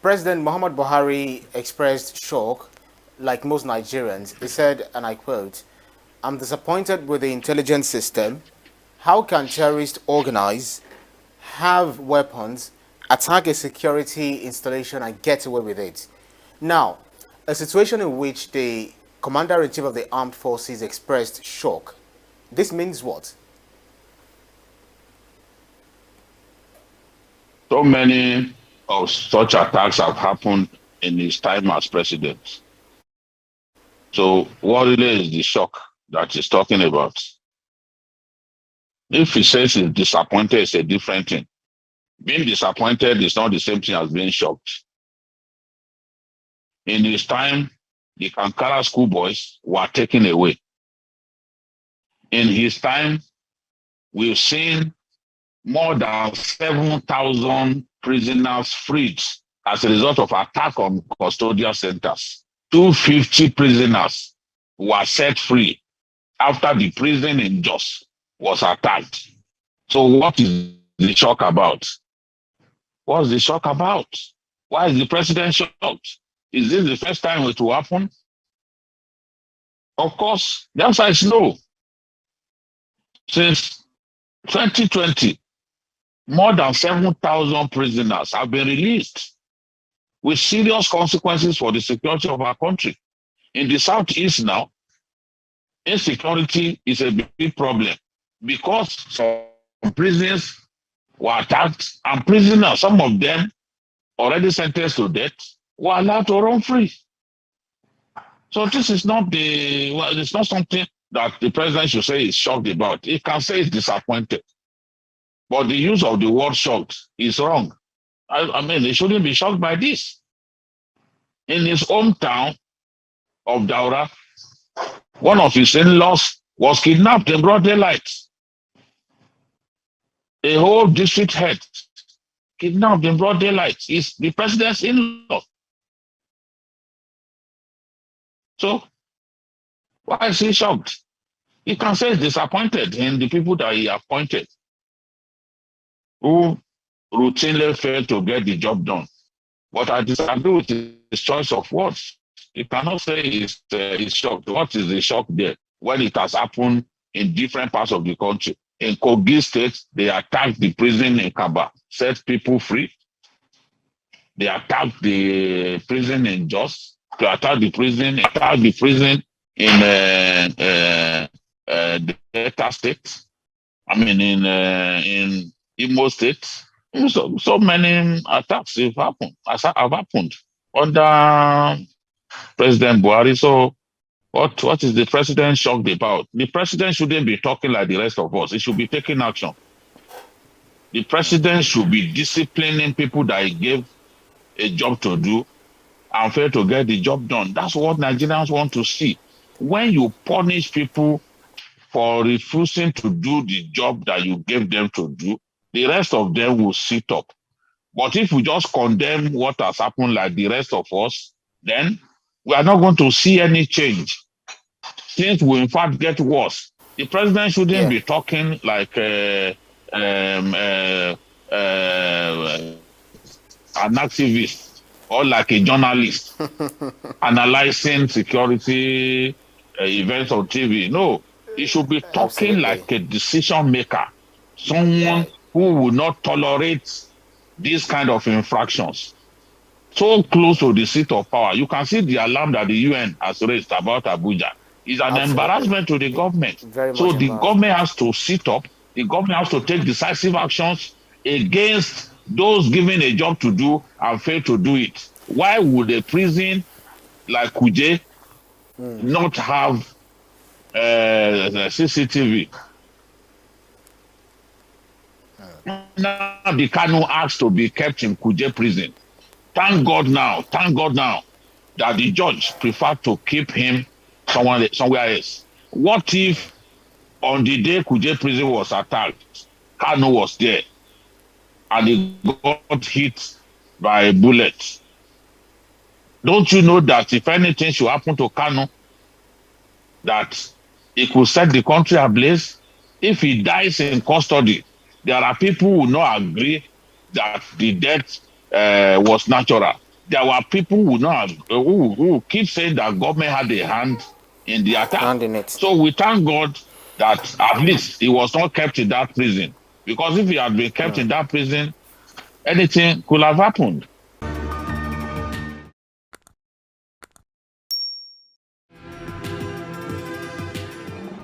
President Muhammad Buhari expressed shock, like most Nigerians. He said, and I quote, "I'm disappointed with the intelligence system. How can terrorists organize, have weapons, attack a security installation, and get away with it?" Now, a situation in which the Commander-in-Chief of the Armed Forces expressed shock. This means what? So many of such attacks have happened in his time as president. So what really is the shock that he's talking about? If he says he's disappointed, it's a different thing. Being disappointed is not the same thing as being shocked. In his time, the Kankara schoolboys were taken away. In his time, we've seen more than 7,000 prisoners freed as a result of attack on custodial centers. 250 prisoners were set free after the prison in Jos was attacked. So what is the shock about? What's the shock about? Why is the president shocked? Is this the first time it will happen? Of course, the answer is no. Since 2020, more than 7,000 prisoners have been released with serious consequences for the security of our country. In the Southeast now, insecurity is a big problem because some prisons were attacked and prisoners, some of them already sentenced to death, were allowed to run free. So this is not it's not something that the president should say he's shocked about. He can say he's disappointed. But the use of the word shocked is wrong. I mean, he shouldn't be shocked by this. In his hometown of Daura, one of his in-laws was kidnapped in broad daylight. A whole district head kidnapped in broad daylight is the president's in-law. So, why is he shocked? He can say he's disappointed in the people that he appointed, who routinely fail to get the job done. But I disagree with his choice of words. He cannot say he's shocked. What is the shock there when it has happened in different parts of the country? In Kogi State, they attacked the prison in Kaba, set people free. They attacked the prison in Jos. They attacked the prison in Delta State. I mean, in Imo State. So many attacks have happened under President Buhari. So what is the president shocked about? The president shouldn't be talking like the rest of us. He should be taking action. The president should be disciplining people that he gave a job to do and fail to get the job done. That's what Nigerians want to see. When you punish people for refusing to do the job that you gave them to do, the rest of them will sit up. But if we just condemn what has happened like the rest of us, then we are not going to see any change. Things will in fact get worse. The president shouldn't be talking like an activist or like a journalist analyzing security events on TV. No, he should be talking like a decision maker, someone who will not tolerate these kind of infractions. So close to the seat of power. You can see the alarm that the UN has raised about Abuja. It's an embarrassment to the government. So the government has to sit up. The government has to take decisive actions against those given a job to do and fail to do it. Why would a prison like Kuje not have CCTV? Now the Kanu asked to be kept in Kuje Prison. Thank God now that the judge preferred to keep him somewhere else. What if on the day Kuje Prison was attacked, Kanu was there and he got hit by a bullet? Don't you know that if anything should happen to Kanu, that it could set the country ablaze? If he dies in custody, there are people who will not agree that the death was natural. there were people who not have, who keep saying that government had a hand in the attack. Hand in it. So we thank God that at least he was not kept in that prison. Because if he had been kept in that prison, anything could have happened.